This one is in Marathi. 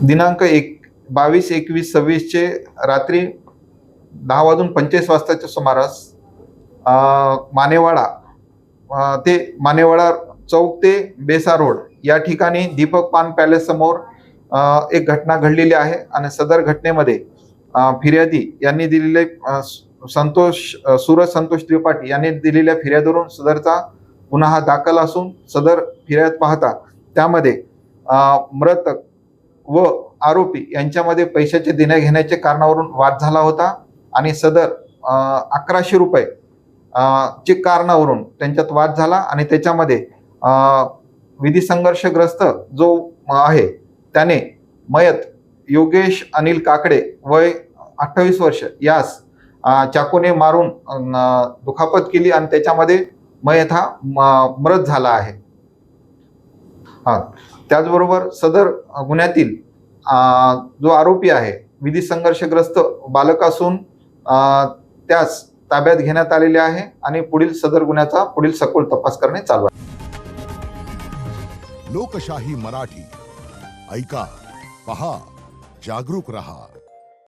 दिनांक 22, 21, 26 रात्री 10:45 सुमारास मानेवाडा ते मानेवाडा चौक ते बेसा रोड या ठिकाणी दीपक पान पॅलेस समोर एक घटना घडलेली आहे आणि सदर घटनेमध्ये फिर्यादी यांनी दिलेले सूरज संतोष त्रिपाठी यांनी दिलेल्या फिर्यादीवरून सदरचा गुन्हा हा दाखल असून सदर फिर्याद पाहता त्यामध्ये मृतक व आरोपी यांच्यामध्ये पैशाचे देण्याघेण्याच्या कारणावरून वाद झाला होता आणि सदर 1100 रुपये चे कारणावरून त्यांच्यात वाद झाला आणि त्याच्यामध्ये विधी संघर्षग्रस्त जो आहे त्याने मयत योगेश अनिल काकडे वय 28 वर्ष यास चाकूने मारून दुखापत केली आणि त्याच्यामध्ये मयत हा मृत झाला आहे. त्याचबरोबर सदर गुन्ह्यातील जो आरोपी आहे विधी संघर्षग्रस्त बालक असून त्यास ताब्यात घेण्यात आलेले आहे आणि पुढील सदर गुन्ह्याचा पुढील सखोल तपास करणे चालू आहे. लोकशाही मराठी ऐका, पहा, जागरूक रहा.